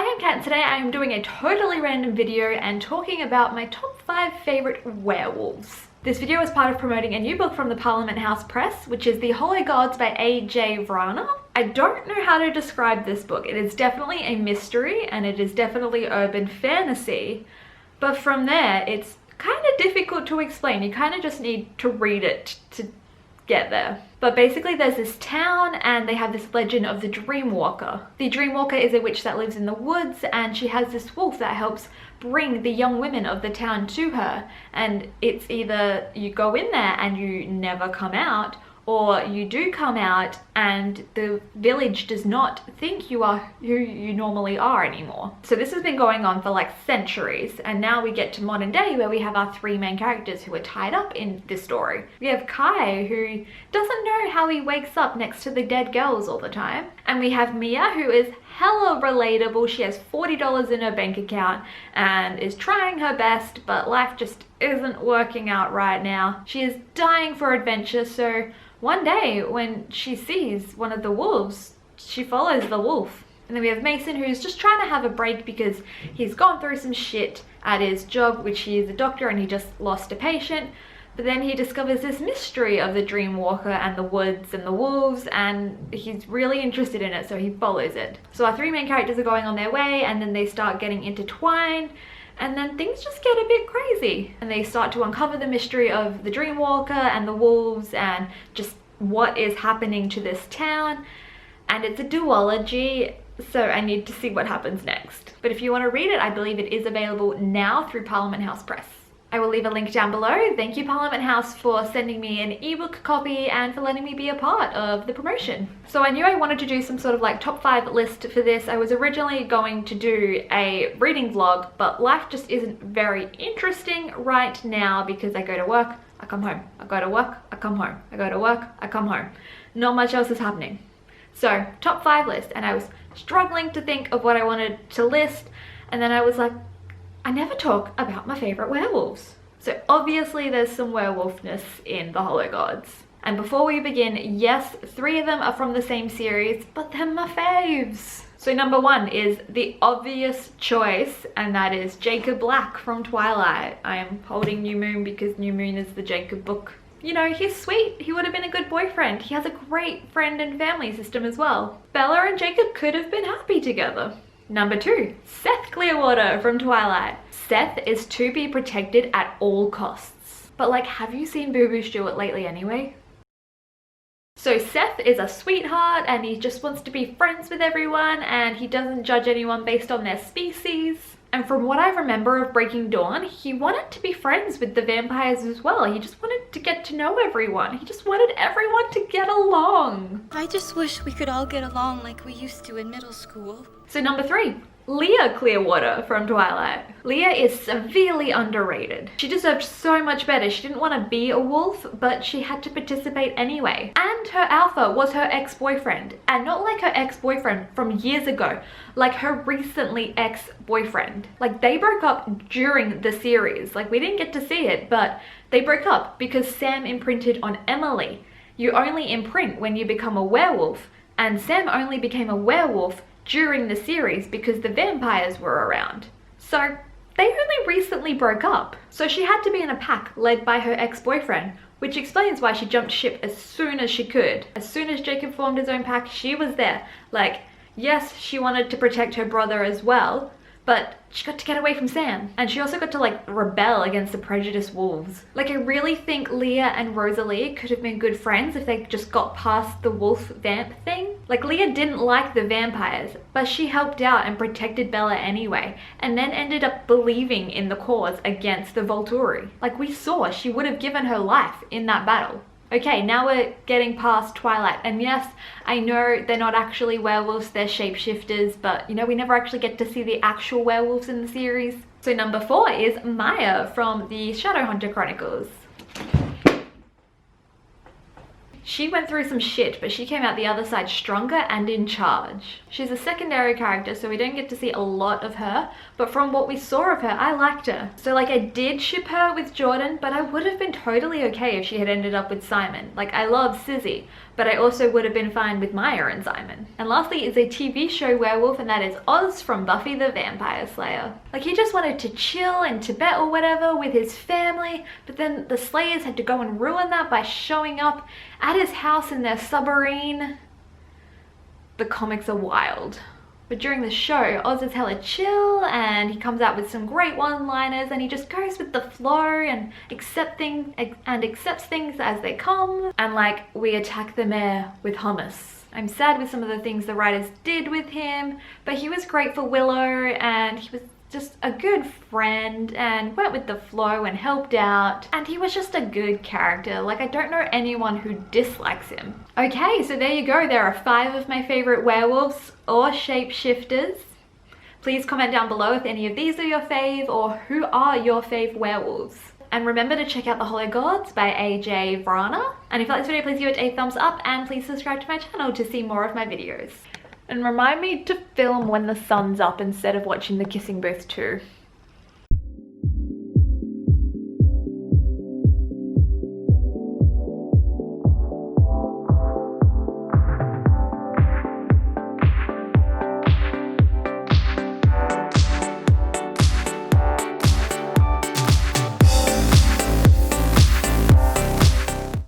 Hi, I'm Kat and today I am doing a totally random video and talking about my top 5 favorite werewolves. This video is part of promoting a new book from the Parliament House Press, which is The Hollow Gods by AJ Vrana. I don't know how to describe this book. It is definitely a mystery and it is definitely urban fantasy, but from there it's kind of difficult to explain. You kind of just need to read it to get there. But basically there's this town and they have this legend of the Dreamwalker. The Dreamwalker is a witch that lives in the woods and she has this wolf that helps bring the young women of the town to her. And it's either you go in there and you never come out, or you do come out and the village does not think you are who you normally are anymore. So this has been going on for like centuries, and now we get to modern day where we have our 3 main characters who are tied up in this story. We have Kai, who doesn't know how he wakes up next to the dead girls all the time. And we have Mia, who is hella relatable. She has $40 in her bank account and is trying her best, but life just isn't working out right now. She is dying for adventure, so one day when she sees one of the wolves, she follows the wolf. And then we have Mason, who's just trying to have a break because he's gone through some shit at his job, which he is a doctor and he just lost a patient. But then he discovers this mystery of the Dreamwalker and the woods and the wolves, and he's really interested in it, so he follows it. So our 3 main characters are going on their way, and then they start getting intertwined, and then things just get a bit crazy. And they start to uncover the mystery of the Dreamwalker and the wolves and just what is happening to this town. And it's a duology, so I need to see what happens next. But if you want to read it, I believe it is available now through Parliament House Press. I will leave a link down below. Thank you, Parliament House, for sending me an ebook copy and for letting me be a part of the promotion. So I knew I wanted to do some sort of like top 5 list for this. I was originally going to do a reading vlog, but life just isn't very interesting right now because I go to work, I come home. I go to work, I come home. I go to work, I come home. Not much else is happening. So top 5 list, and I was struggling to think of what I wanted to list, and then I was like, I never talk about my favorite werewolves. So obviously there's some werewolfness in the Hollow Gods. And before we begin, yes, 3 of them are from the same series, but they're my faves. So number 1 is the obvious choice, and that is Jacob Black from Twilight. I am holding New Moon because New Moon is the Jacob book. You know, he's sweet. He would have been a good boyfriend. He has a great friend and family system as well. Bella and Jacob could have been happy together. Number 2, Seth Clearwater from Twilight. Seth is to be protected at all costs. But like, have you seen Boo Boo Stewart lately anyway? So Seth is a sweetheart and he just wants to be friends with everyone, and he doesn't judge anyone based on their species. And from what I remember of Breaking Dawn, he wanted to be friends with the vampires as well. He just wanted to get to know everyone. He just wanted everyone to get along. I just wish we could all get along like we used to in middle school. So number 3, Leah Clearwater from Twilight. Leah is severely underrated. She deserved so much better. She didn't want to be a wolf, but she had to participate anyway. And her alpha was her ex-boyfriend. And not like her ex-boyfriend from years ago, like her recently ex-boyfriend. Like, they broke up during the series. Like, we didn't get to see it, but they broke up because Sam imprinted on Emily. You only imprint when you become a werewolf, and Sam only became a werewolf during the series because the vampires were around. So they only recently broke up. So she had to be in a pack led by her ex-boyfriend, which explains why she jumped ship as soon as she could. As soon as Jacob formed his own pack, she was there. Like, yes, she wanted to protect her brother as well, but she got to get away from Sam. And she also got to like rebel against the prejudiced wolves. Like, I really think Leah and Rosalie could have been good friends if they just got past the wolf vamp thing. Like, Leah didn't like the vampires, but she helped out and protected Bella anyway, and then ended up believing in the cause against the Volturi. Like, we saw she would have given her life in that battle. Okay, now we're getting past Twilight, and yes, I know they're not actually werewolves, they're shapeshifters, but you know, we never actually get to see the actual werewolves in the series. So number 4 is Maya from the Shadowhunter Chronicles. She went through some shit, but she came out the other side stronger and in charge. She's a secondary character, so we don't get to see a lot of her, but from what we saw of her, I liked her. So like, I did ship her with Jordan, but I would have been totally okay if she had ended up with Simon. Like, I love Sizzy, but I also would have been fine with Maya and Simon. And lastly is a TV show werewolf, and that is Oz from Buffy the Vampire Slayer. Like, he just wanted to chill in Tibet or whatever with his family, but then the Slayers had to go and ruin that by showing up at his house in their submarine. The comics are wild. But during the show, Oz is hella chill and he comes out with some great one-liners and he just goes with the flow and accepts things as they come. And like, we attack the mayor with hummus. I'm sad with some of the things the writers did with him, but he was great for Willow and he was just a good friend and went with the flow and helped out, and he was just a good character. Like, I don't know anyone who dislikes him. Okay, so there you go. There are 5 of my favorite werewolves or shapeshifters. Please comment down below if any of these are your fave, or who are your fave werewolves. And remember to check out The Holy Gods by AJ Vrana. And if you like this video, please give it a thumbs up and please subscribe to my channel to see more of my videos. And remind me to film when the sun's up instead of watching The Kissing Booth 2.